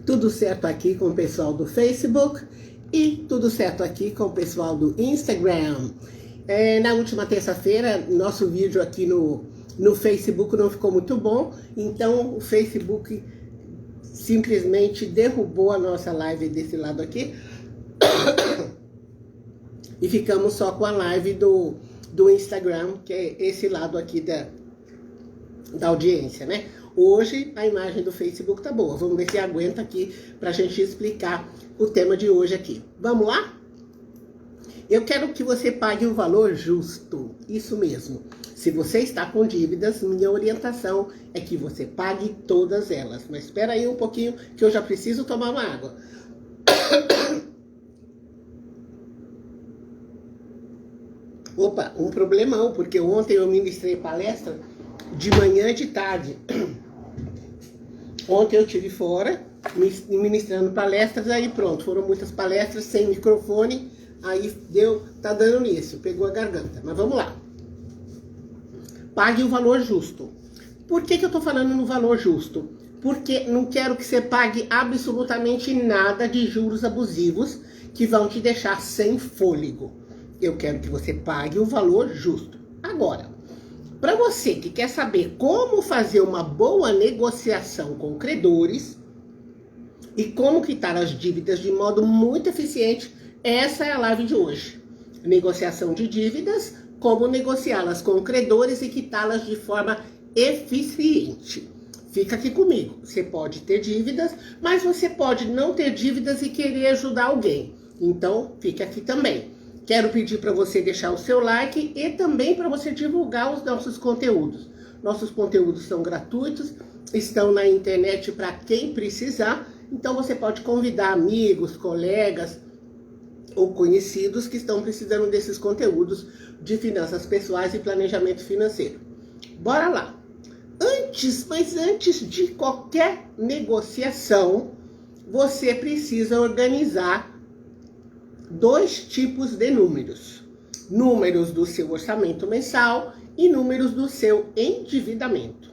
Tudo certo aqui com o pessoal do Facebook e tudo certo aqui com o pessoal do Instagram. Na última terça-feira, nosso vídeo aqui no Facebook não ficou muito bom, então o Facebook simplesmente derrubou a nossa live desse lado aqui e ficamos só com a live do Instagram, que é esse lado aqui da audiência, né? Hoje a imagem do Facebook tá boa. Vamos ver se aguenta aqui pra gente explicar o tema de hoje aqui. Vamos lá? Eu quero que você pague um valor justo. Isso mesmo. Se você está com dívidas, minha orientação é que você pague todas elas. Mas espera aí um pouquinho que eu já preciso tomar uma água. Opa, um problemão, porque ontem eu ministrei palestra de manhã e de tarde. Ontem eu estive fora, ministrando palestras, aí pronto, foram muitas palestras sem microfone, aí tá dando nisso, pegou a garganta. Mas vamos lá. Pague o valor justo. Por que eu tô falando no valor justo? Porque não quero que você pague absolutamente nada de juros abusivos que vão te deixar sem fôlego. Eu quero que você pague o valor justo. Agora, para você que quer saber como fazer uma boa negociação com credores e como quitar as dívidas de modo muito eficiente, essa é a live de hoje. Negociação de dívidas, como negociá-las com credores e quitá-las de forma eficiente. Fica aqui comigo. Você pode ter dívidas, mas você pode não ter dívidas e querer ajudar alguém. Então, fica aqui também. Quero pedir para você deixar o seu like e também para você divulgar os nossos conteúdos. Nossos conteúdos são gratuitos, estão na internet para quem precisar. Então você pode convidar amigos, colegas ou conhecidos que estão precisando desses conteúdos de finanças pessoais e planejamento financeiro. Bora lá! Mas antes de qualquer negociação, você precisa organizar dois tipos de números. Números do seu orçamento mensal e números do seu endividamento.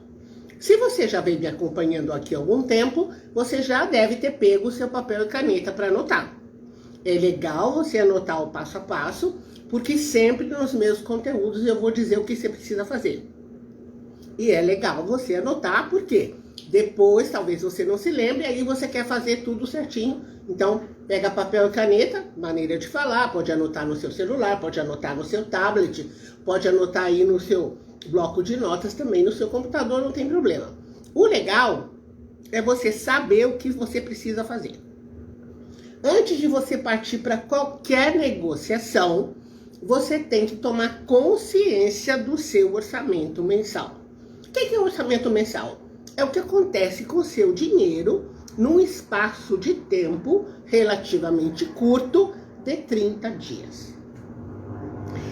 Se você já vem me acompanhando aqui há algum tempo, você já deve ter pego o seu papel e caneta para anotar. É legal você anotar o passo a passo, porque sempre nos meus conteúdos eu vou dizer o que você precisa fazer. E é legal você anotar, porque depois talvez você não se lembre, aí você quer fazer tudo certinho. Então, pega papel e caneta, maneira de falar, pode anotar no seu celular, pode anotar no seu tablet, pode anotar aí no seu bloco de notas também, no seu computador, não tem problema. O legal é você saber o que você precisa fazer. Antes de você partir para qualquer negociação, você tem que tomar consciência do seu orçamento mensal. O que é o orçamento mensal? É o que acontece com o seu dinheiro num espaço de tempo relativamente curto de 30 dias.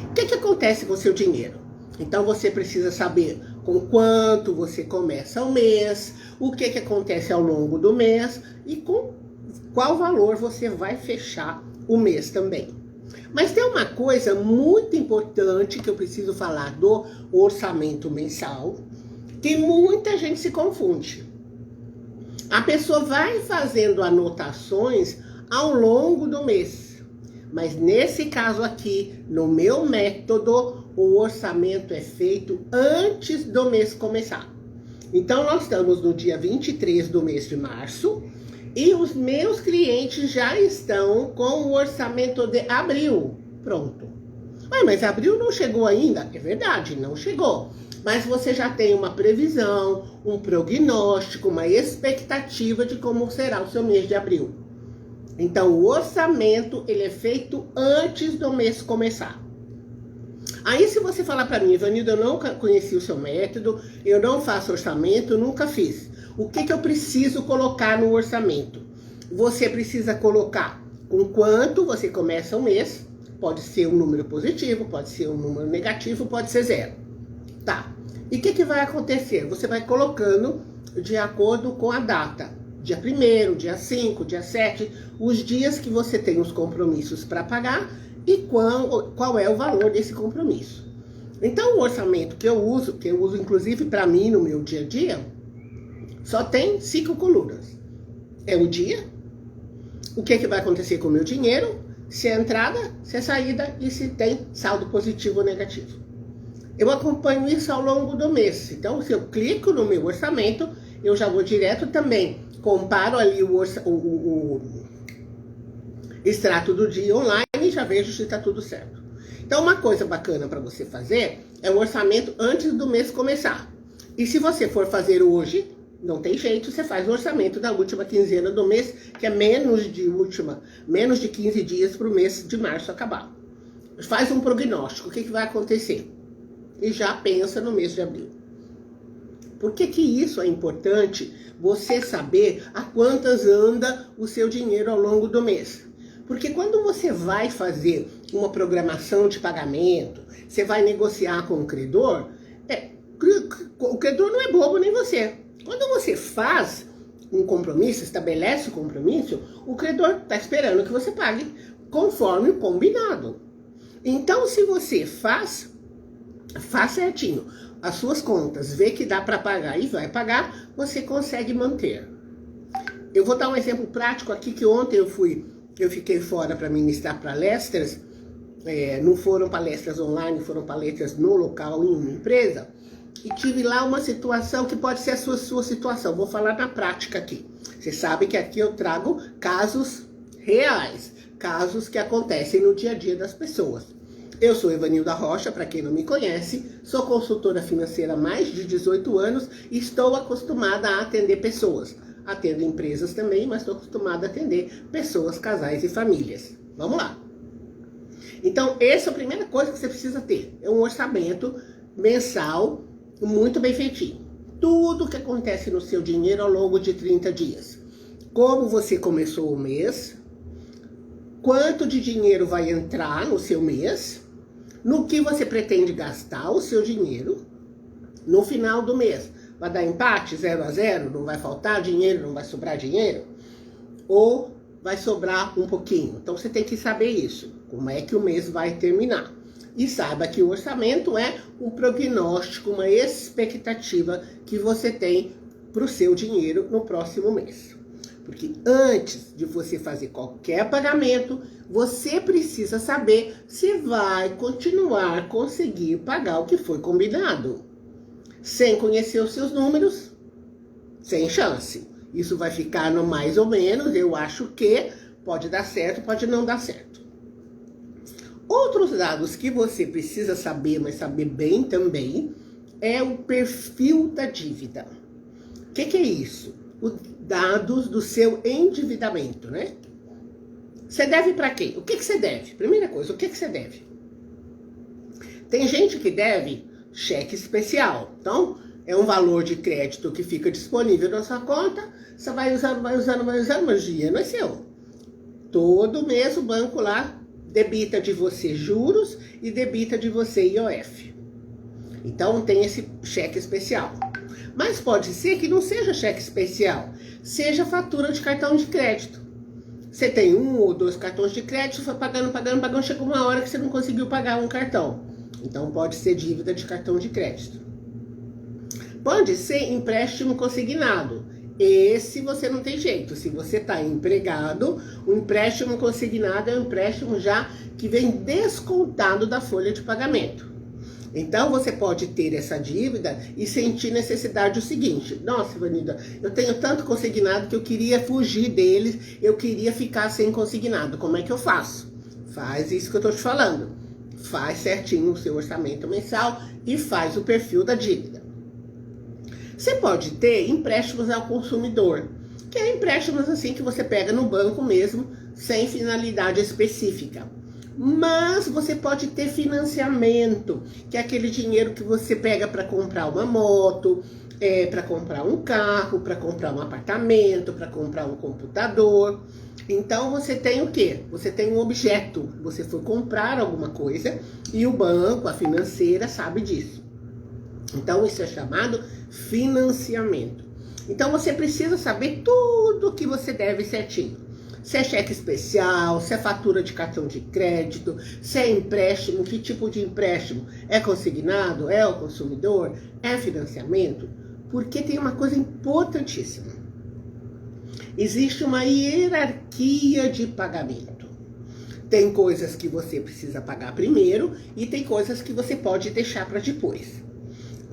O que acontece com o seu dinheiro? Então você precisa saber com quanto você começa o mês, o que acontece ao longo do mês e com qual valor você vai fechar o mês também. Mas tem uma coisa muito importante que eu preciso falar do orçamento mensal, que muita gente se confunde. A pessoa vai fazendo anotações ao longo do mês. Mas nesse caso aqui, no meu método, o orçamento é feito antes do mês começar. Então nós estamos no dia 23 do mês de março e os meus clientes já estão com o orçamento de abril. Pronto. Mas abril não chegou ainda? É verdade, não chegou. Mas você já tem uma previsão, um prognóstico, uma expectativa de como será o seu mês de abril. Então, o orçamento, ele é feito antes do mês começar. Aí, se você falar para mim, Ivanilda, eu nunca conheci o seu método, eu não faço orçamento, nunca fiz. O que eu preciso colocar no orçamento? Você precisa colocar com quanto você começa o mês. Pode ser um número positivo, pode ser um número negativo, pode ser zero. Tá, e o que vai acontecer? Você vai colocando de acordo com a data. Dia 1º, dia 5, dia 7, os dias que você tem os compromissos para pagar e qual é o valor desse compromisso. Então, o orçamento que eu uso inclusive para mim no meu dia a dia, só tem 5 colunas. é o dia, o que vai acontecer com o meu dinheiro, se é entrada, se é saída e se tem saldo positivo ou negativo. Eu acompanho isso ao longo do mês. Então, se eu clico no meu orçamento, eu já vou direto também, comparo ali o extrato do dia online e já vejo se está tudo certo. Então, uma coisa bacana para você fazer é o orçamento antes do mês começar. E se você for fazer hoje, não tem jeito, você faz o orçamento da última quinzena do mês, que é menos de 15 dias para o mês de março acabar. Faz um prognóstico, o que vai acontecer? E já pensa no mês de abril. Por que isso é importante? Você saber a quantas anda o seu dinheiro ao longo do mês. Porque quando você vai fazer uma programação de pagamento, você vai negociar com o credor, o credor não é bobo nem você. Quando você faz um compromisso, estabelece o compromisso, o credor está esperando que você pague conforme o combinado. Então, se você faz certinho as suas contas, vê que dá para pagar e vai pagar, você consegue manter. Eu vou dar um exemplo prático aqui, que ontem eu fiquei fora para ministrar palestras, não foram palestras online, foram palestras no local, em uma empresa, e tive lá uma situação que pode ser a sua situação. Vou falar na prática aqui. Você sabe que aqui eu trago casos reais, casos que acontecem no dia a dia das pessoas. Eu sou Evanilda Rocha, para quem não me conhece, sou consultora financeira há mais de 18 anos e estou acostumada a atender pessoas. Atendo empresas também, mas estou acostumada a atender pessoas, casais e famílias. Vamos lá. Então, essa é a primeira coisa que você precisa ter. É um orçamento mensal muito bem feitinho. Tudo que acontece no seu dinheiro ao longo de 30 dias. Como você começou o mês, quanto de dinheiro vai entrar no seu mês, no que você pretende gastar o seu dinheiro no final do mês. Vai dar empate, 0 a 0, não vai faltar dinheiro, não vai sobrar dinheiro? Ou vai sobrar um pouquinho? Então você tem que saber isso, como é que o mês vai terminar. E saiba que o orçamento é um prognóstico, uma expectativa que você tem para o seu dinheiro no próximo mês. Porque antes de você fazer qualquer pagamento, você precisa saber se vai continuar a conseguir pagar o que foi combinado. Sem conhecer os seus números, sem chance. Isso vai ficar no mais ou menos, eu acho que pode dar certo, pode não dar certo. Outros dados que você precisa saber, mas saber bem também, é o perfil da dívida. O que é isso? Os dados do seu endividamento, né? Você deve para quem? O que você deve? Primeira coisa, o que você deve? Tem gente que deve cheque especial. Então, é um valor de crédito que fica disponível na sua conta, você vai usando, mas o dinheiro não é seu. Todo mês o banco lá debita de você juros e debita de você IOF. Então, tem esse cheque especial. Mas pode ser que não seja cheque especial, seja fatura de cartão de crédito. Você tem 1 ou 2 cartões de crédito, foi pagando, chegou uma hora que você não conseguiu pagar um cartão. Então pode ser dívida de cartão de crédito. Pode ser empréstimo consignado. Esse você não tem jeito. Se você está empregado, o empréstimo consignado é um empréstimo já que vem descontado da folha de pagamento. Então, você pode ter essa dívida e sentir necessidade do seguinte: nossa, Ivanilda, eu tenho tanto consignado que eu queria fugir deles, eu queria ficar sem consignado. Como é que eu faço? Faz isso que eu estou te falando. Faz certinho o seu orçamento mensal e faz o perfil da dívida. Você pode ter empréstimos ao consumidor, que é empréstimos assim que você pega no banco mesmo, sem finalidade específica. Mas você pode ter financiamento, que é aquele dinheiro que você pega para comprar uma moto, para comprar um carro, para comprar um apartamento, para comprar um computador. Então você tem o quê? Você tem um objeto, você foi comprar alguma coisa e o banco, a financeira, sabe disso. Então isso é chamado financiamento. Então você precisa saber tudo o que você deve certinho. Se é cheque especial, se é fatura de cartão de crédito, se é empréstimo, que tipo de empréstimo? É consignado? É ao consumidor? É financiamento? Porque tem uma coisa importantíssima. Existe uma hierarquia de pagamento. Tem coisas que você precisa pagar primeiro e tem coisas que você pode deixar para depois.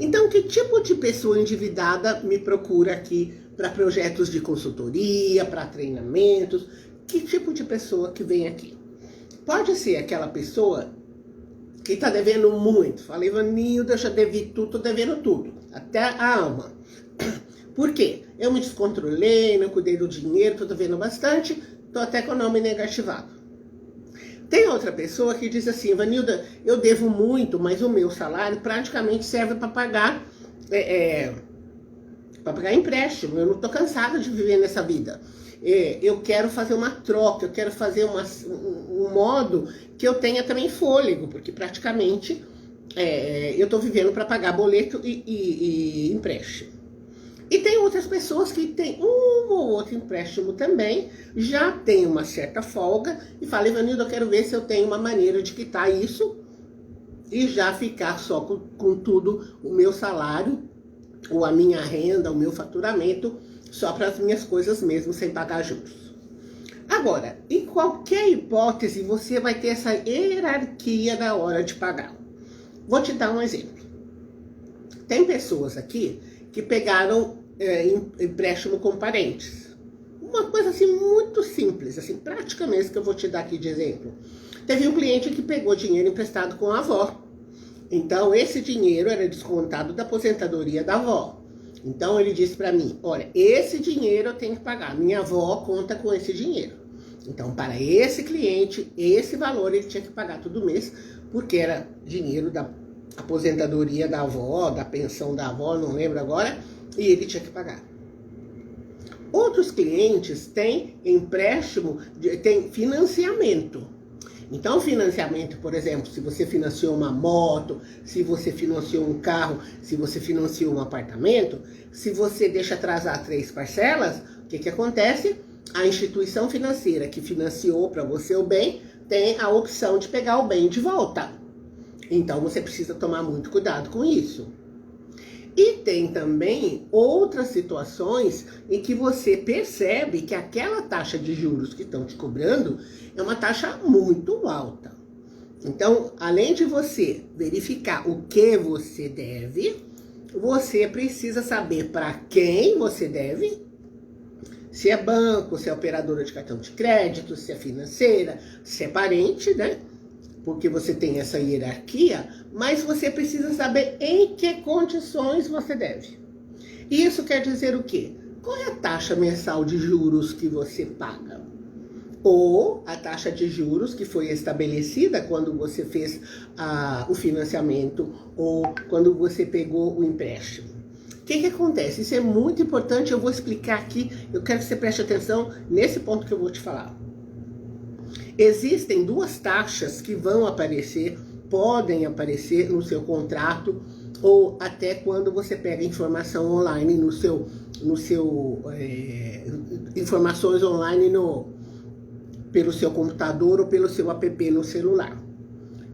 Então, que tipo de pessoa endividada me procura aqui para projetos de consultoria, para treinamentos? Que tipo de pessoa que vem aqui? Pode ser aquela pessoa que está devendo muito. Falei, Ivanilda, eu já devi tudo, tô devendo tudo, até a alma. Por quê? Eu me descontrolei, não cuidei do dinheiro, tô devendo bastante, tô até com o nome negativado. Tem outra pessoa que diz assim, Ivanilda, eu devo muito, mas o meu salário praticamente serve para pagar, para pagar empréstimo. Eu não tô cansada de viver nessa vida. Eu quero fazer uma troca, eu quero fazer um modo que eu tenha também fôlego, porque praticamente eu estou vivendo para pagar boleto e empréstimo. E tem outras pessoas que têm um ou outro empréstimo também, já tem uma certa folga e fala, Ivanilda, eu quero ver se eu tenho uma maneira de quitar isso e já ficar só com tudo o meu salário, ou a minha renda, o meu faturamento, só para as minhas coisas mesmo, sem pagar juros. Agora, em qualquer hipótese, você vai ter essa hierarquia na hora de pagar. Vou te dar um exemplo. Tem pessoas aqui que pegaram empréstimo com parentes. Uma coisa assim muito simples, assim, prática mesmo, que eu vou te dar aqui de exemplo. Teve um cliente que pegou dinheiro emprestado com a avó. Então, esse dinheiro era descontado da aposentadoria da avó. Então, ele disse para mim, olha, esse dinheiro eu tenho que pagar. Minha avó conta com esse dinheiro. Então, para esse cliente, esse valor ele tinha que pagar todo mês, porque era dinheiro da aposentadoria da avó, da pensão da avó, não lembro agora, e ele tinha que pagar. Outros clientes têm empréstimo, têm financiamento. Então, financiamento, por exemplo, se você financiou uma moto, se você financiou um carro, se você financiou um apartamento, se você deixa atrasar 3 parcelas, o que acontece? A instituição financeira que financiou para você o bem tem a opção de pegar o bem de volta. Então, você precisa tomar muito cuidado com isso. E tem também outras situações em que você percebe que aquela taxa de juros que estão te cobrando é uma taxa muito alta. Então, além de você verificar o que você deve, você precisa saber para quem você deve, se é banco, se é operadora de cartão de crédito, se é financeira, se é parente, né? Porque você tem essa hierarquia, mas você precisa saber em que condições você deve. Isso quer dizer o quê? Qual é a taxa mensal de juros que você paga? Ou a taxa de juros que foi estabelecida quando você fez o financiamento ou quando você pegou o empréstimo. O que acontece? Isso é muito importante, eu vou explicar aqui, eu quero que você preste atenção nesse ponto que eu vou te falar. Existem 2 taxas que vão aparecer, podem aparecer no seu contrato ou até quando você pega informação online informações online pelo seu computador ou pelo seu app no celular.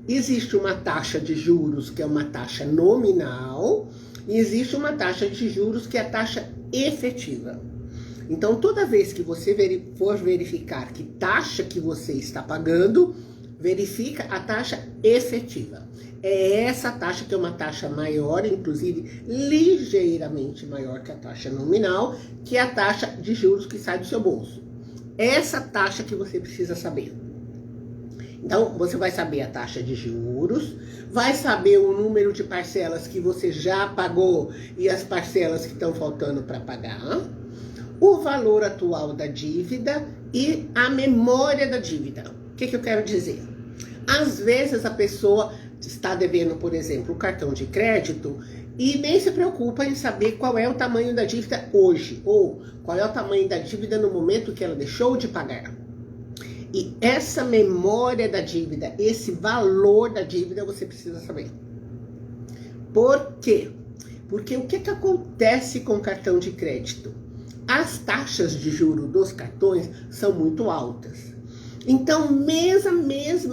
Existe uma taxa de juros que é uma taxa nominal e existe uma taxa de juros que é a taxa efetiva. Então, toda vez que você for verificar que taxa que você está pagando, verifica a taxa efetiva. É essa taxa que é uma taxa maior, inclusive ligeiramente maior que a taxa nominal, que é a taxa de juros que sai do seu bolso. Essa taxa que você precisa saber. Então, você vai saber a taxa de juros, vai saber o número de parcelas que você já pagou e as parcelas que estão faltando para pagar, o valor atual da dívida e a memória da dívida. O que eu quero dizer? Às vezes a pessoa está devendo, por exemplo, o cartão de crédito e nem se preocupa em saber qual é o tamanho da dívida hoje, ou qual é o tamanho da dívida no momento que ela deixou de pagar. E essa memória da dívida, esse valor da dívida, você precisa saber. Por quê? Porque o que acontece com o cartão de crédito? As taxas de juros dos cartões são muito altas. Então, mês a mês,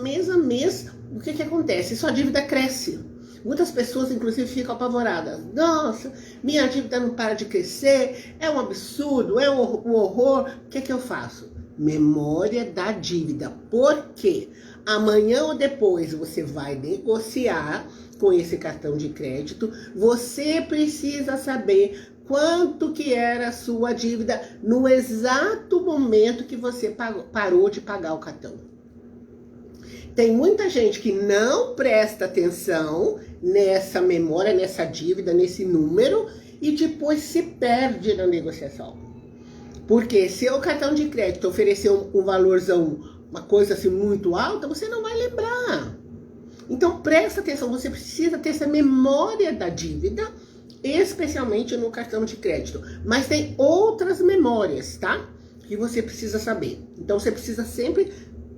o que acontece? Sua dívida cresce. Muitas pessoas, inclusive, ficam apavoradas. Nossa, minha dívida não para de crescer, é um absurdo, é um horror. O que é que eu faço? Memória da dívida. Por quê? Amanhã ou depois você vai negociar com esse cartão de crédito, você precisa saber quanto que era a sua dívida no exato momento que você parou de pagar o cartão. Tem muita gente que não presta atenção nessa memória, nessa dívida, nesse número e depois se perde na negociação. Porque se o cartão de crédito oferecer um valorzão, uma coisa assim muito alta, você não vai lembrar. Então presta atenção, você precisa ter essa memória da dívida, especialmente no cartão de crédito. Mas tem outras memórias, tá? Que você precisa saber. Então você precisa sempre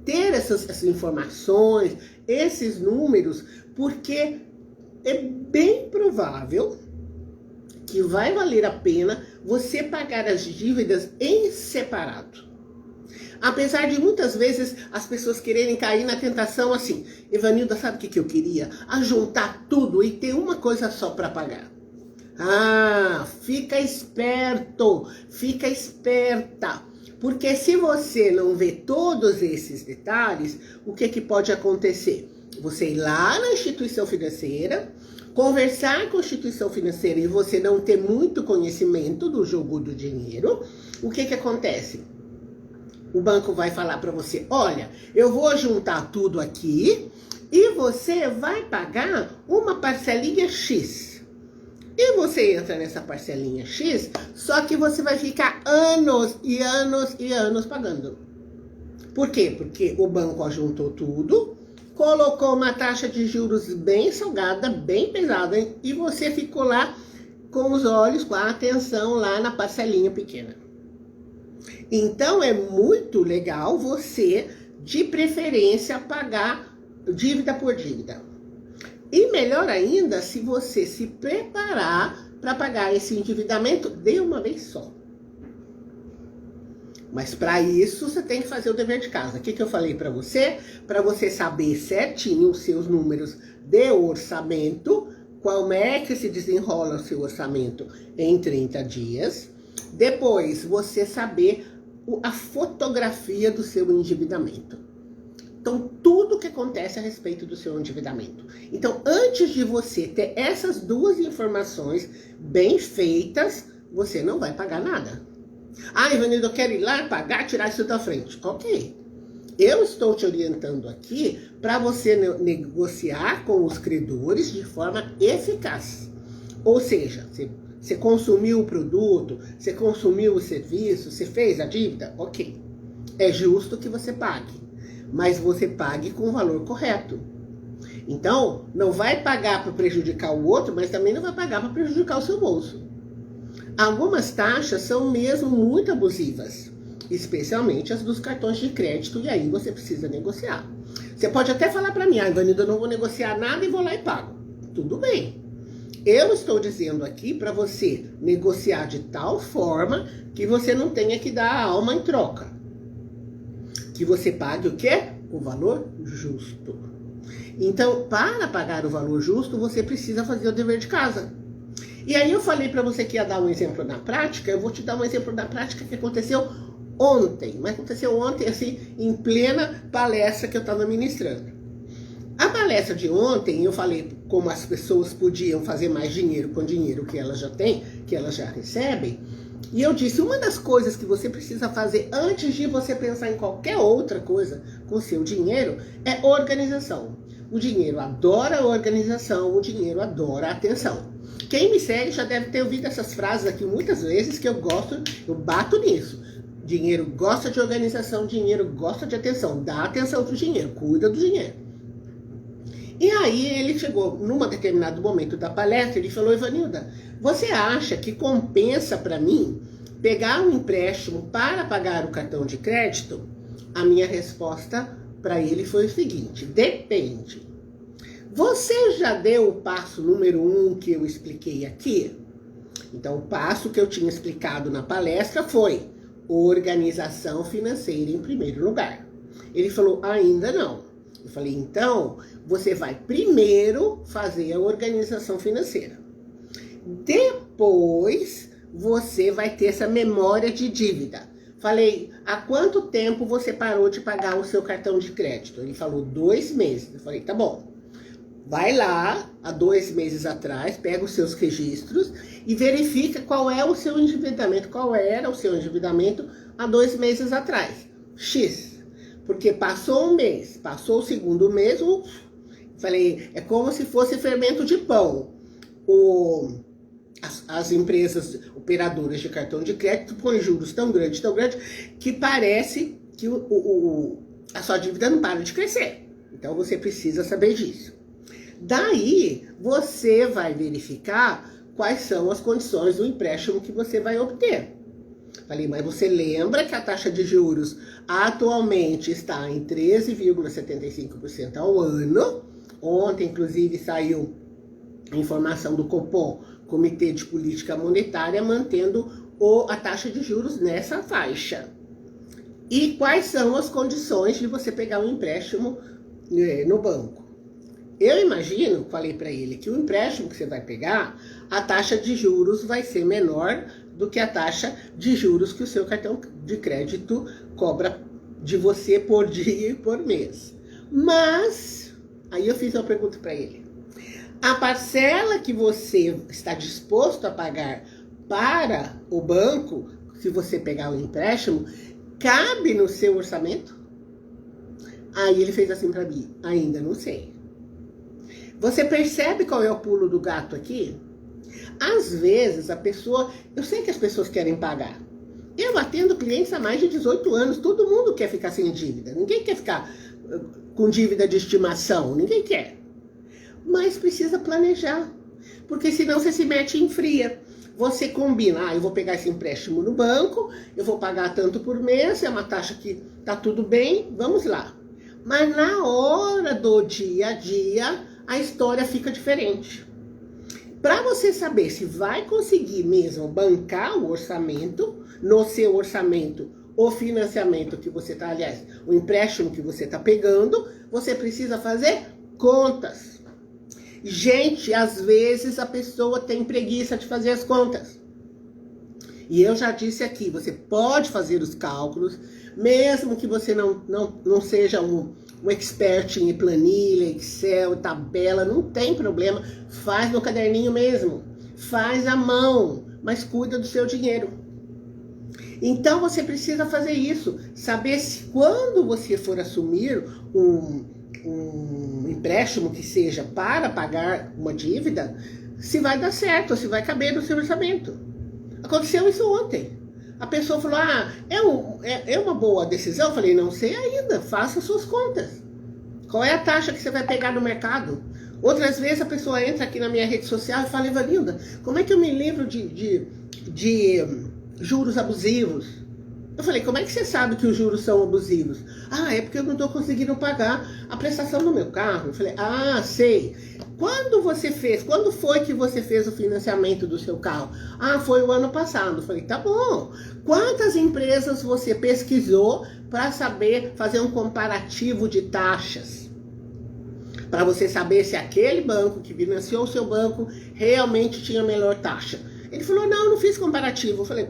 ter essas informações, esses números, porque é bem provável que vai valer a pena você pagar as dívidas em separado. Apesar de muitas vezes as pessoas quererem cair na tentação assim, Evanilda, sabe o que eu queria? Ajuntar tudo e ter uma coisa só para pagar. Ah, fica esperto, fica esperta. Porque se você não vê todos esses detalhes, o que pode acontecer? Você ir lá na instituição financeira, conversar com a instituição financeira e você não ter muito conhecimento do jogo do dinheiro, o que acontece? O banco vai falar para você, olha, eu vou juntar tudo aqui e você vai pagar uma parcelinha X. E você entra nessa parcelinha X, só que você vai ficar anos e anos e anos pagando. Por quê? Porque o banco ajuntou tudo, colocou uma taxa de juros bem salgada, bem pesada, e você ficou lá com os olhos, com a atenção lá na parcelinha pequena. Então é muito legal você, de preferência, pagar dívida por dívida. E melhor ainda, se você se preparar para pagar esse endividamento de uma vez só. Mas para isso, você tem que fazer o dever de casa. O que eu falei para você? Para você saber certinho os seus números de orçamento, como é que se desenrola o seu orçamento em 30 dias. Depois, você saber a fotografia do seu endividamento. Então, tudo que acontece a respeito do seu endividamento. Então, antes de você ter essas duas informações bem feitas, você não vai pagar nada. Ah, Evanilda, eu quero ir lá pagar, tirar isso da frente. Ok. Eu estou te orientando aqui para você negociar com os credores de forma eficaz. Ou seja, você consumiu o produto, você consumiu o serviço, você fez a dívida? Ok. É justo que você pague. Mas você pague com o valor correto. Então, não vai pagar para prejudicar o outro, mas também não vai pagar para prejudicar o seu bolso. Algumas taxas são mesmo muito abusivas, especialmente as dos cartões de crédito, e aí você precisa negociar. Você pode até falar para mim, Evanilda, eu não vou negociar nada e vou lá e pago. Tudo bem. Eu estou dizendo aqui para você negociar de tal forma que você não tenha que dar a alma em troca. Que você pague o quê? O valor justo. Então, para pagar o valor justo, você precisa fazer o dever de casa. E aí eu falei para você que ia dar um exemplo na prática, eu vou te dar um exemplo da prática que aconteceu ontem. Mas aconteceu ontem, assim, em plena palestra que eu estava ministrando. A palestra de ontem, eu falei como as pessoas podiam fazer mais dinheiro com o dinheiro que elas já têm, que elas já recebem. E eu disse, uma das coisas que você precisa fazer antes de você pensar em qualquer outra coisa com o seu dinheiro é organização. O dinheiro adora organização, o dinheiro adora atenção. Quem me segue já deve ter ouvido essas frases aqui muitas vezes que eu bato nisso. Dinheiro gosta de organização, dinheiro gosta de atenção. Dá atenção pro dinheiro, cuida do dinheiro. E aí ele chegou, num determinado momento da palestra, ele falou, Evanilda, você acha que compensa para mim pegar um empréstimo para pagar o cartão de crédito? A minha resposta para ele foi o seguinte, depende. Você já deu o passo número 1 que eu expliquei aqui? Então, o passo que eu tinha explicado na palestra foi organização financeira em primeiro lugar. Ele falou, ainda não. Eu falei, então, você vai primeiro fazer a organização financeira. Depois, você vai ter essa memória de dívida. Falei, há quanto tempo você parou de pagar o seu cartão de crédito? Ele falou, 2 meses. Eu falei, tá bom. Vai lá, há 2 meses atrás, pega os seus registros e verifica qual é o seu endividamento, qual era o seu endividamento há 2 meses atrás. X. Porque passou um mês, passou o segundo mês, falei, é como se fosse fermento de pão. As empresas operadoras de cartão de crédito põem juros tão grandes, que parece que a sua dívida não para de crescer. Então você precisa saber disso. Daí você vai verificar quais são as condições do empréstimo que você vai obter. Falei, mas você lembra que a taxa de juros atualmente está em 13,75% ao ano? Ontem, inclusive, saiu informação do Copom, Comitê de Política Monetária, mantendo a taxa de juros nessa faixa. E quais são as condições de você pegar um empréstimo no banco? Eu imagino, falei para ele, que o empréstimo que você vai pegar, a taxa de juros vai ser menor do que a taxa de juros que o seu cartão de crédito cobra de você por dia e por mês. Mas, aí eu fiz uma pergunta para ele. A parcela que você está disposto a pagar para o banco, se você pegar o empréstimo, cabe no seu orçamento? Aí ele fez assim para mim, ainda não sei. Você percebe qual é o pulo do gato aqui? Às vezes a pessoa, eu sei que as pessoas querem pagar. Eu atendo clientes há mais de 18 anos, todo mundo quer ficar sem dívida. Ninguém quer ficar com dívida de estimação, ninguém quer. Mas precisa planejar, porque senão você se mete em fria. Você combina, eu vou pegar esse empréstimo no banco, eu vou pagar tanto por mês, é uma taxa que tá tudo bem, vamos lá. Mas na hora do dia a dia, a história fica diferente. Para você saber se vai conseguir mesmo bancar o orçamento, no seu orçamento, o financiamento que você está, aliás, o empréstimo que você está pegando, você precisa fazer contas. Gente, às vezes a pessoa tem preguiça de fazer as contas. E eu já disse aqui, você pode fazer os cálculos, mesmo que você não seja um expert em planilha, Excel, tabela, não tem problema. Faz no caderninho mesmo, faz à mão, mas cuida do seu dinheiro. Então você precisa fazer isso, saber se quando você for assumir um empréstimo que seja para pagar uma dívida, se vai dar certo, se vai caber no seu orçamento. Aconteceu isso ontem. A pessoa falou, é uma boa decisão? Eu falei, não sei ainda, faça suas contas. Qual é a taxa que você vai pegar no mercado? Outras vezes a pessoa entra aqui na minha rede social e fala, Evalinda, como é que eu me livro de juros abusivos? Eu falei, como é que você sabe que os juros são abusivos? É porque eu não estou conseguindo pagar a prestação do meu carro. Eu falei, sei. Quando foi que você fez o financiamento do seu carro? Foi o ano passado. Eu falei, tá bom. Quantas empresas você pesquisou para saber fazer um comparativo de taxas? Para você saber se aquele banco que financiou o seu banco realmente tinha melhor taxa. Ele falou, não fiz comparativo. Eu falei,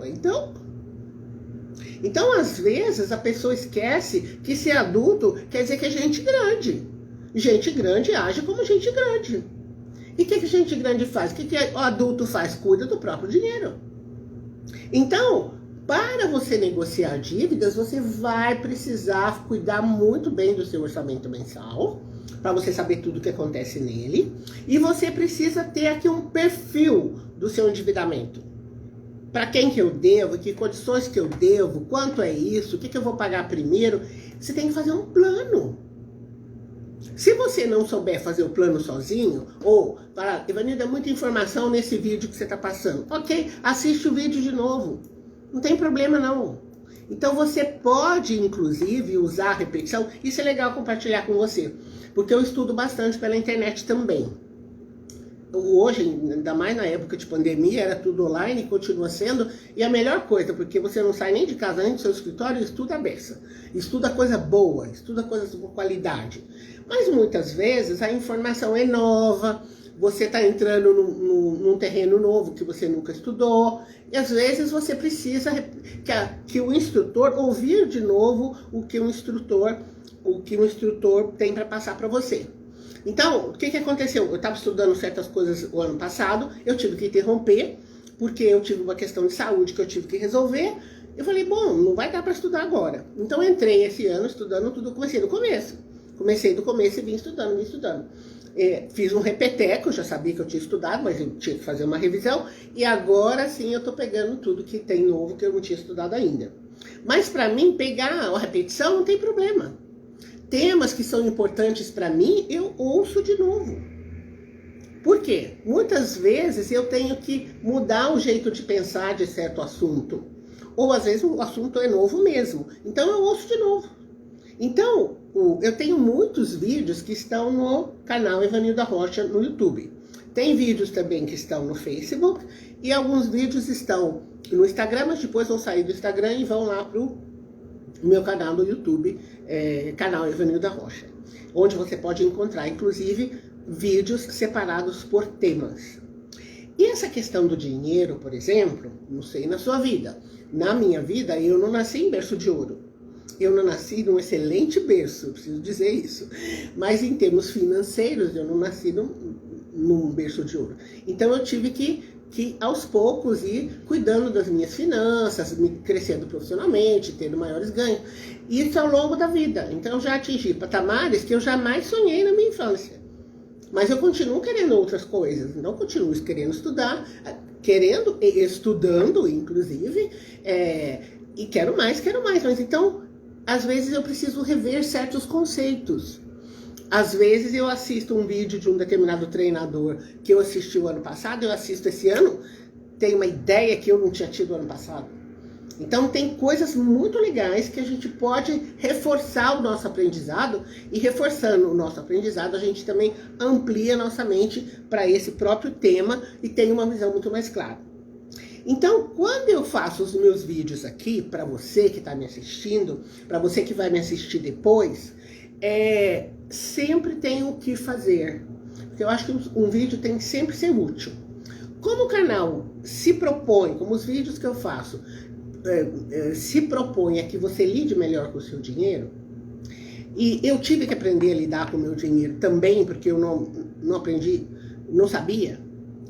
então, às vezes, a pessoa esquece que ser adulto quer dizer que é gente grande. Gente grande age como gente grande. E o que gente grande faz? O que o adulto faz? Cuida do próprio dinheiro. Então, para você negociar dívidas, você vai precisar cuidar muito bem do seu orçamento mensal, para você saber tudo o que acontece nele. E você precisa ter aqui um perfil do seu endividamento. Para quem que eu devo, que condições que eu devo, quanto é isso, o que eu vou pagar primeiro. Você tem que fazer um plano. Se você não souber fazer o plano sozinho, ou falar, Evanilda, é muita informação nesse vídeo que você está passando. Ok, assiste o vídeo de novo. Não tem problema não. Então você pode, inclusive, usar a repetição. Isso é legal compartilhar com você, porque eu estudo bastante pela internet também. hoje, ainda mais na época de pandemia, era tudo online, continua sendo, e a melhor coisa, porque você não sai nem de casa, nem do seu escritório, estuda a beça. Estuda coisa boa, estuda coisas de boa qualidade. Mas muitas vezes a informação é nova, você está entrando num terreno novo que você nunca estudou, e às vezes você precisa que o instrutor ouvir de novo o que o instrutor tem para passar para você. Então, o que aconteceu? Eu estava estudando certas coisas o ano passado, eu tive que interromper, porque eu tive uma questão de saúde que eu tive que resolver. Eu falei, bom, não vai dar para estudar agora. Então, eu entrei esse ano estudando tudo, comecei do começo. Comecei do começo e vim estudando. Fiz um repeteco, eu já sabia que eu tinha estudado, mas eu tinha que fazer uma revisão. E agora sim eu estou pegando tudo que tem novo que eu não tinha estudado ainda. Mas para mim, pegar a repetição não tem problema. Temas que são importantes para mim, eu ouço de novo. Por quê? Muitas vezes eu tenho que mudar o jeito de pensar de certo assunto. Ou às vezes o assunto é novo mesmo. Então eu ouço de novo. Então, eu tenho muitos vídeos que estão no canal Evanilda Rocha no YouTube. Tem vídeos também que estão no Facebook e alguns vídeos estão no Instagram, mas depois vão sair do Instagram e vão lá pro meu canal no YouTube, canal Evanilda Rocha, onde você pode encontrar, inclusive, vídeos separados por temas. E essa questão do dinheiro, por exemplo, não sei na sua vida. Na minha vida, eu não nasci em berço de ouro. Eu não nasci num excelente berço, preciso dizer isso. Mas em termos financeiros, eu não nasci num berço de ouro. Então eu tive que aos poucos ir cuidando das minhas finanças, me crescendo profissionalmente, tendo maiores ganhos. Isso ao longo da vida. Então eu já atingi patamares que eu jamais sonhei na minha infância. Mas eu continuo querendo outras coisas. Então eu continuo querendo estudar, estudando, inclusive, e quero mais. Mas então, às vezes eu preciso rever certos conceitos. Às vezes eu assisto um vídeo de um determinado treinador que eu assisti o ano passado, eu assisto esse ano, tem uma ideia que eu não tinha tido ano passado. Então tem coisas muito legais que a gente pode reforçar o nosso aprendizado, e reforçando o nosso aprendizado a gente também amplia nossa mente para esse próprio tema e tem uma visão muito mais clara. Então, quando eu faço os meus vídeos aqui, para você que está me assistindo, para você que vai me assistir depois, sempre tem o que fazer. Porque eu acho que um vídeo tem que sempre ser útil. Como o canal se propõe, como os vídeos que eu faço, se propõe a que você lide melhor com o seu dinheiro, e eu tive que aprender a lidar com o meu dinheiro também, porque eu não aprendi, não sabia.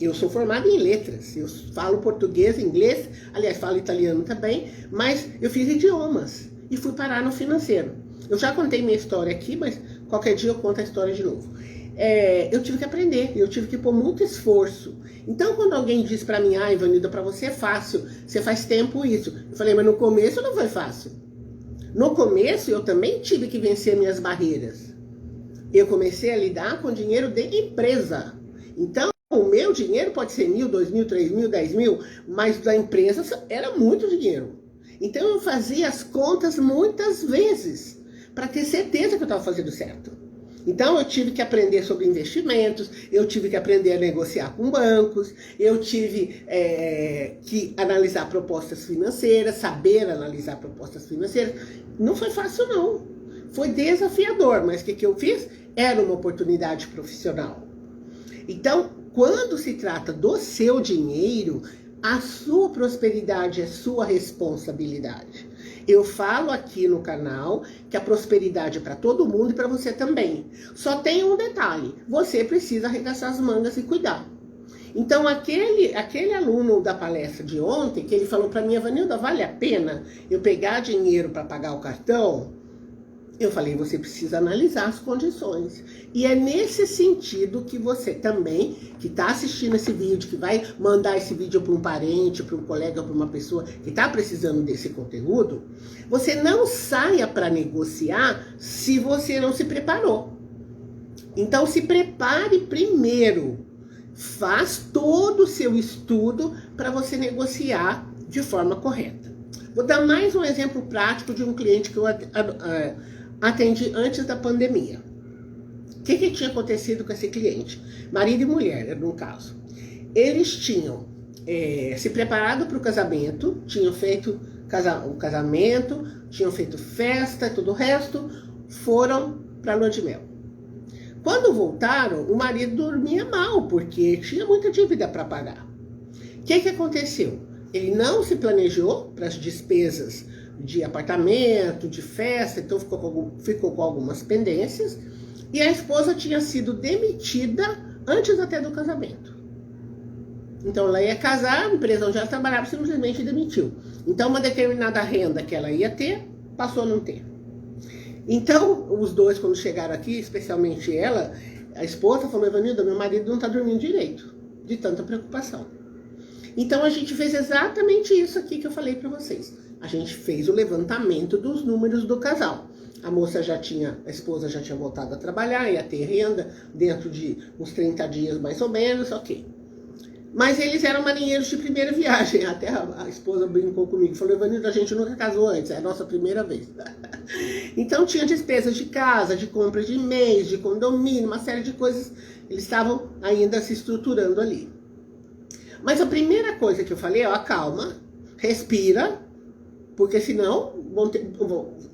Eu sou formada em letras, eu falo português, inglês, aliás, falo italiano também, mas eu fiz idiomas e fui parar no financeiro. Eu já contei minha história aqui, mas qualquer dia eu conto a história de novo. Eu tive que aprender, eu tive que pôr muito esforço. Então, quando alguém diz pra mim, Ivanilda, pra você é fácil, você faz tempo isso. Eu falei, mas no começo não foi fácil. No começo, eu também tive que vencer minhas barreiras. Eu comecei a lidar com dinheiro de empresa. Então, o meu dinheiro pode ser 1.000, 2.000, 3.000, 10.000, mas da empresa era muito dinheiro. Então, eu fazia as contas muitas vezes, para ter certeza que eu estava fazendo certo. Então, eu tive que aprender sobre investimentos, eu tive que aprender a negociar com bancos, eu tive que analisar propostas financeiras, saber analisar propostas financeiras. Não foi fácil, não. Foi desafiador, mas o que eu fiz? Era uma oportunidade profissional. Então, quando se trata do seu dinheiro, a sua prosperidade é sua responsabilidade. Eu falo aqui no canal que a prosperidade é para todo mundo e para você também. Só tem um detalhe, você precisa arregaçar as mangas e cuidar. Então, aquele aluno da palestra de ontem, que ele falou para mim, Evanilda, vale a pena eu pegar dinheiro para pagar o cartão? Eu falei, você precisa analisar as condições. E é nesse sentido que você também, que está assistindo esse vídeo, que vai mandar esse vídeo para um parente, para um colega, para uma pessoa que está precisando desse conteúdo, você não saia para negociar se você não se preparou. Então, se prepare primeiro. Faz todo o seu estudo para você negociar de forma correta. Vou dar mais um exemplo prático de um cliente que eu atendi antes da pandemia. O que tinha acontecido com esse cliente? Marido e mulher, no caso. Eles tinham se preparado para o casamento, tinham feito o casamento, tinham feito festa e tudo o resto, foram para a lua de mel. Quando voltaram, o marido dormia mal, porque tinha muita dívida para pagar. O que aconteceu? Ele não se planejou para as despesas de apartamento, de festa, então ficou com algumas pendências, e a esposa tinha sido demitida antes até do casamento. Então ela ia casar, a empresa onde ela trabalhava simplesmente demitiu. Então uma determinada renda que ela ia ter, passou a não ter. Então os dois, quando chegaram aqui, especialmente ela, a esposa falou: Evanilda, meu marido não está dormindo direito, de tanta preocupação. Então a gente fez exatamente isso aqui que eu falei para vocês. A gente fez o levantamento dos números do casal. A esposa já tinha voltado a trabalhar, ia ter renda dentro de uns 30 dias mais ou menos, ok. Mas eles eram marinheiros de primeira viagem. Até a esposa brincou comigo, falou: Evanilda, a gente nunca casou antes, é a nossa primeira vez. Então tinha despesas de casa, de compra de mês, de condomínio, uma série de coisas. Eles estavam ainda se estruturando ali. Mas a primeira coisa que eu falei, acalma, respira, porque senão,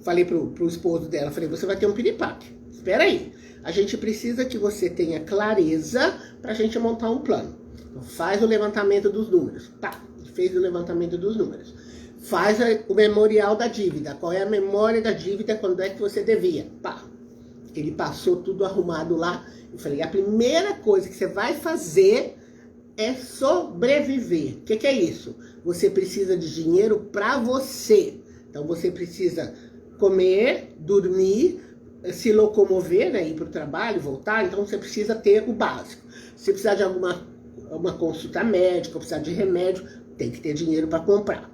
falei pro esposo dela, falei: você vai ter um piripaque, espera aí. A gente precisa que você tenha clareza pra gente montar um plano. Então, faz o levantamento dos números. Tá, fez o levantamento dos números. Faz o memorial da dívida. Qual é a memória da dívida, quando é que você devia? Pá. Ele passou tudo arrumado lá. Eu falei: a primeira coisa que você vai fazer é sobreviver. O que é isso? Você precisa de dinheiro para você. Então você precisa comer, dormir, se locomover, né, ir para o trabalho, voltar. Então você precisa ter o básico. Se precisar de uma consulta médica, precisar de remédio, tem que ter dinheiro para comprar.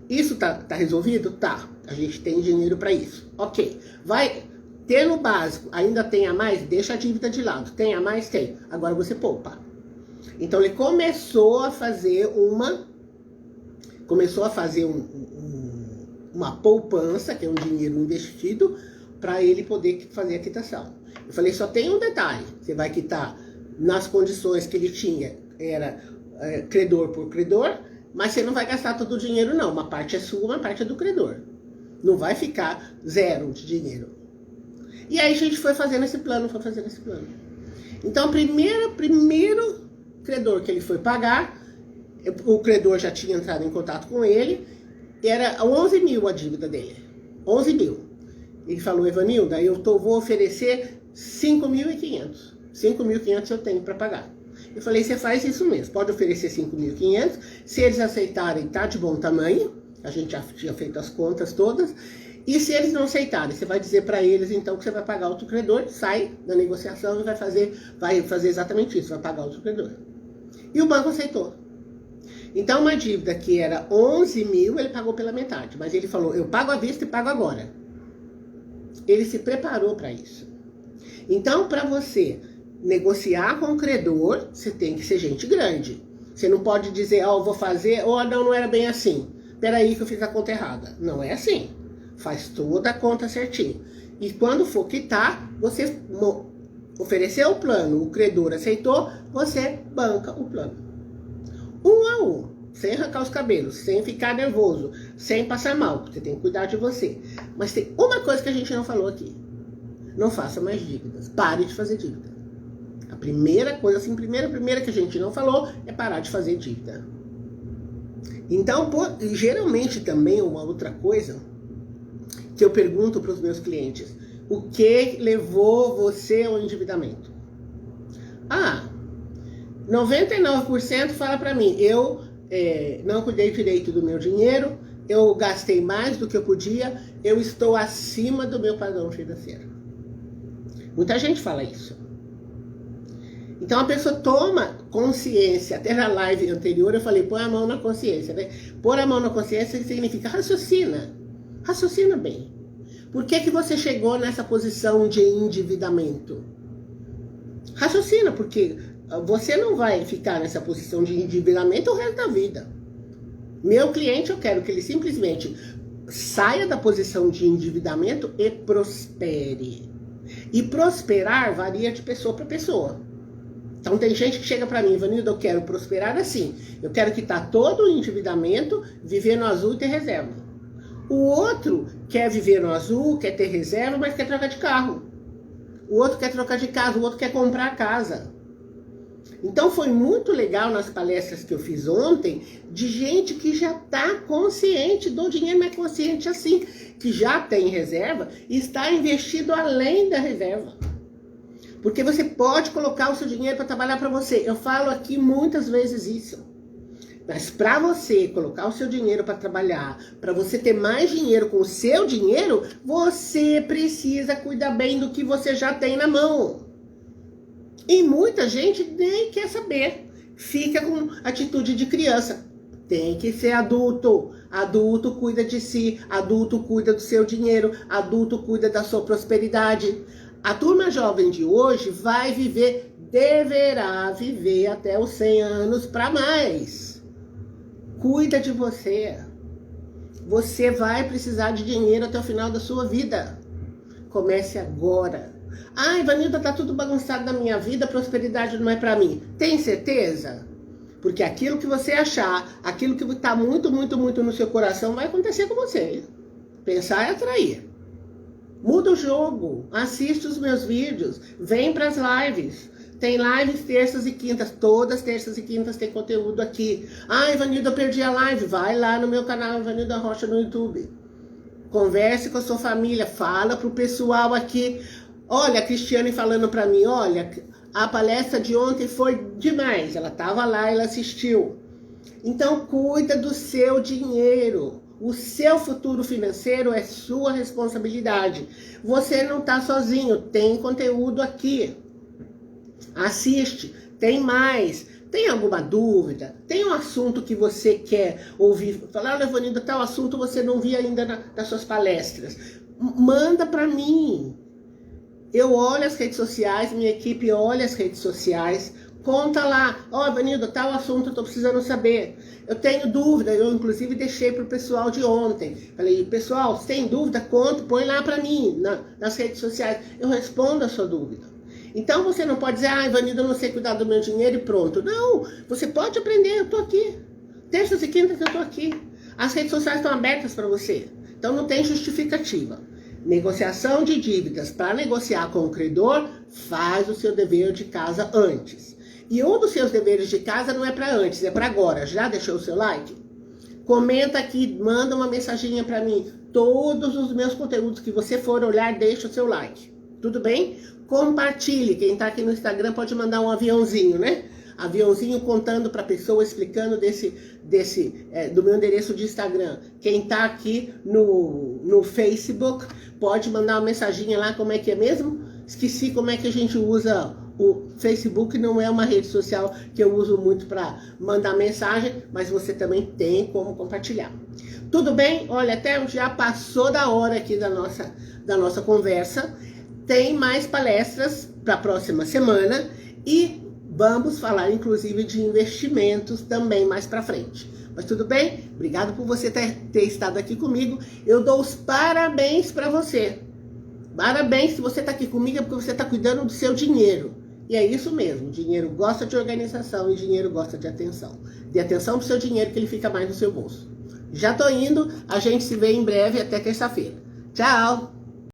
Isso tá resolvido? Tá. A gente tem dinheiro para isso. Ok. Vai ter no básico, ainda tem a mais? Deixa a dívida de lado. Tem a mais? Tem. Agora você poupa. Então ele começou a fazer uma poupança, que é um dinheiro investido, para ele poder fazer a quitação. Eu falei: só tem um detalhe: você vai quitar nas condições que ele tinha, era credor por credor, mas você não vai gastar todo o dinheiro não. Uma parte é sua, uma parte é do credor. Não vai ficar zero de dinheiro. E aí a gente foi fazendo esse plano. Então, primeiro credor que ele foi pagar, o credor já tinha entrado em contato com ele, era 11 mil a dívida dele. 11 mil. Ele falou: Evanilda, vou oferecer 5.500. 5.500 eu tenho para pagar. Eu falei: você faz isso mesmo, pode oferecer 5.500. Se eles aceitarem, tá de bom tamanho. A gente já tinha feito as contas todas. E se eles não aceitarem, você vai dizer para eles então que você vai pagar outro credor, sai da negociação e vai fazer exatamente isso, vai pagar outro credor. E o banco aceitou. Então uma dívida que era 11 mil, ele pagou pela metade. Mas ele falou: eu pago à vista e pago agora. Ele se preparou para isso. Então, para você negociar com o credor, você tem que ser gente grande. Você não pode dizer: eu vou fazer, não era bem assim. Peraí que eu fiz a conta errada. Não é assim. Faz toda a conta certinho. E quando for quitar, você ofereceu o plano, o credor aceitou, você banca o plano. Um a um, sem arrancar os cabelos, sem ficar nervoso, sem passar mal, porque você tem que cuidar de você. Mas tem uma coisa que a gente não falou aqui: não faça mais dívidas, pare de fazer dívida. A primeira coisa, assim, primeira que a gente não falou é parar de fazer dívida. Então, geralmente também uma outra coisa que eu pergunto para os meus clientes: o que levou você ao endividamento? 99% fala para mim: eu não cuidei direito do meu dinheiro, eu gastei mais do que eu podia, eu estou acima do meu padrão financeiro. Muita gente fala isso. Então a pessoa toma consciência. Até na live anterior eu falei: põe a mão na consciência, né? Pôr a mão na consciência significa raciocina. Raciocina bem. Por que você chegou nessa posição de endividamento? Raciocina, porque você não vai ficar nessa posição de endividamento o resto da vida. Meu cliente, eu quero que ele simplesmente saia da posição de endividamento e prospere. E prosperar varia de pessoa para pessoa. Então tem gente que chega para mim, Ivanildo, eu quero prosperar assim. Eu quero quitar todo o endividamento, viver no azul e ter reserva. O outro quer viver no azul, quer ter reserva, mas quer trocar de carro. O outro quer trocar de casa, o outro quer comprar casa. Então foi muito legal nas palestras que eu fiz ontem, de gente que já está consciente do dinheiro, mas consciente assim, que já tem reserva e está investido além da reserva. Porque você pode colocar o seu dinheiro para trabalhar para você. Eu falo aqui muitas vezes isso. Mas para você colocar o seu dinheiro para trabalhar, para você ter mais dinheiro com o seu dinheiro, você precisa cuidar bem do que você já tem na mão. E muita gente nem quer saber. Fica com atitude de criança. Tem que ser adulto. Adulto cuida de si. Adulto cuida do seu dinheiro. Adulto cuida da sua prosperidade. A turma jovem de hoje vai viver, deverá viver até os 100 anos para mais. Cuida de você. Você vai precisar de dinheiro até o final da sua vida. Comece agora. Ah, Ivanilda, tá tudo bagunçado na minha vida, a prosperidade não é para mim. Tem certeza? Porque aquilo que você achar, aquilo que tá muito, muito, muito no seu coração vai acontecer com você. Pensar é atrair. Muda o jogo, assiste os meus vídeos, vem para as lives. Tem lives terças e quintas, todas terças e quintas tem conteúdo aqui. Ah, Ivanilda, eu perdi a live. Vai lá no meu canal Ivanilda Rocha no YouTube. Converse com a sua família, fala pro pessoal aqui. Olha, a Cristiane falando para mim, olha, a palestra de ontem foi demais. Ela estava lá, ela assistiu. Então, cuida do seu dinheiro. O seu futuro financeiro é sua responsabilidade. Você não está sozinho, tem conteúdo aqui. Assiste, tem mais. Tem alguma dúvida? Tem um assunto que você quer ouvir? Falar, Ivanilda, tal assunto você não viu ainda nas suas palestras. Manda para mim. Eu olho as redes sociais, minha equipe olha as redes sociais. Conta lá, ó, Ivanilda, tal assunto eu tô precisando saber. Eu tenho dúvida, eu inclusive deixei pro pessoal de ontem. Falei, pessoal, se tem dúvida, conta, põe lá para mim, nas redes sociais. Eu respondo a sua dúvida. Então você não pode dizer, ah, Ivanilda, eu não sei cuidar do meu dinheiro e pronto. Não, você pode aprender, eu tô aqui. Terças e quintas eu tô aqui. As redes sociais estão abertas para você. Então não tem justificativa. Negociação de dívidas. Para negociar com o credor, faz o seu dever de casa antes. E um dos seus deveres de casa não é para antes, é para agora. Já deixou o seu like? Comenta aqui, manda uma mensaginha para mim. Todos os meus conteúdos que você for olhar, deixa o seu like. Tudo bem? Compartilhe. Quem está aqui no Instagram pode mandar um aviãozinho, né? Aviãozinho contando para a pessoa, explicando do meu endereço de Instagram. Quem está aqui no Facebook pode mandar uma mensaginha lá, como é que é mesmo? Esqueci como é que a gente usa o Facebook, não é uma rede social que eu uso muito para mandar mensagem, mas você também tem como compartilhar. Tudo bem? Olha, até já passou da hora aqui da nossa conversa. Tem mais palestras para a próxima semana e vamos falar, inclusive, de investimentos também mais para frente. Mas tudo bem? Obrigado por você ter estado aqui comigo. Eu dou os parabéns para você. Parabéns, se você está aqui comigo é porque você está cuidando do seu dinheiro. E é isso mesmo, dinheiro gosta de organização e dinheiro gosta de atenção. Dê atenção pro seu dinheiro que ele fica mais no seu bolso. Já tô indo, a gente se vê em breve, até terça-feira. Tchau!